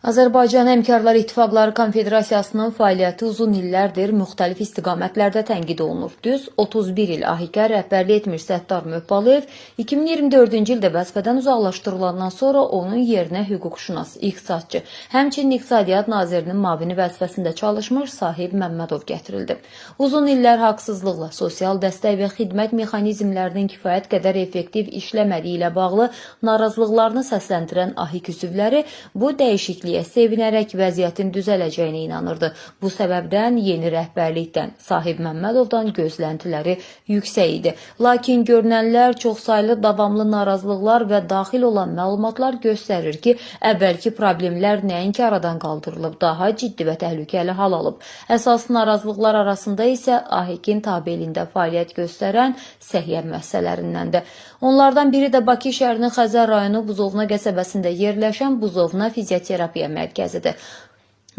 Azərbaycan Həmkarlar İttifaqları Konfederasiyasının fəaliyyəti uzun illərdir müxtəlif istiqamətlərdə tənqid olunur. Düz 31 il AHİK-ə rəhbərlik etmiş Səttar Möhbalıyev 2024-cü ildə vəzifədən uzaqlaşdırılandan sonra onun yerinə hüquqşünas, iqtisadçı, həmçinin İqtisadiyyat Nazirinin müavini vəzifəsində çalışmış Sahib Məmmədov gətirildi. Uzun illər haqsızlıqla sosial dəstək və xidmət mexanizmlərinin kifayət qədər effektiv işləmədiyi ilə bağlı narazılıqlarını səsləndirən AHİK üzvləri bu dəyişikliyə sevinərək vəziyyətin düzələcəyinə inanırdı. Bu səbəbdən yeni rəhbərlikdən Sahib Məmmədovdan gözləntiləri yüksək idi. Lakin görünənlər çoxsaylı davamlı narazılıqlar və daxil olan məlumatlar göstərir ki, əvvəlki problemlər nəinki aradan qaldırılıb, daha ciddi və təhlükəli hal alıb. Əsas narazılıqlar arasında isə AHİK-in tabeliyində fəaliyyət göstərən səhiyyə müəssisələrindəndir. Onlardan biri də Bakı şəhərinin Xəzər rayonu Buzovna qəsəbəsində yerləşən Buzovna fizioterapiya mərkəzidir.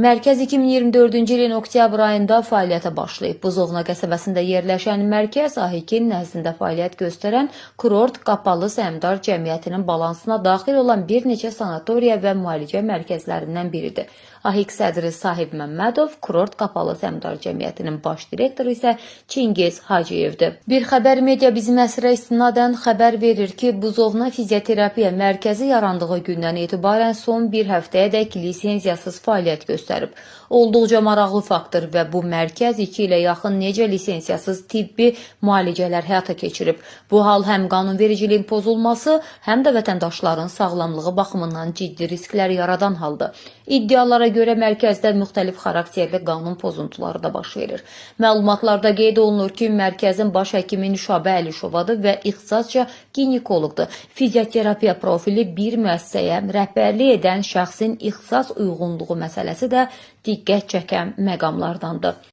Mərkəz 2024-cü ilin oktyabr ayında fəaliyyətə başlayıb. Buzovna qəsəbəsində yerləşən mərkəz AHİK-in nəzdində fəaliyyət göstərən Kurort Qapalı Səhmdar Cəmiyyətinin balansına daxil olan bir neçə sanatoriya və müalicə mərkəzlərindən biridir. AHİK sədri Sahib Məmmədov, Kurort Qapalı Səhmdar Cəmiyyətinin baş direktoru isə Çingiz Hacıyevdir. Bir xəbər media bizim əsrə istinadən xəbər verir ki, Buzovna fizioterapiya mərkəzi yarandığı gündən etibarən son bir həftəyədək lisensiyasız fəaliyyət göstərib. Olduqca maraqlı faktdır və bu mərkəz 2 ilə yaxın necə lisensiyasız tibbi müalicələr həyata keçirib. Bu hal həm qanunvericiliyin pozulması, həm də vətəndaşların sağlamlığı baxımından ciddi risklər yaradan haldır. İddialara görə mərkəzdə müxtəlif xarakterli qanun pozuntuları da baş verir. Məlumatlarda qeyd olunur ki, mərkəzin baş həkimi Nüşabə Əlişovadır və ixtisasca ginekoloqdur. Fizioterapiya profili bir müəssisəyə rəhbərlik edən şəxsin ixtisas uyğunluğu məsələsi də diqqət çəkən məqamlardandır.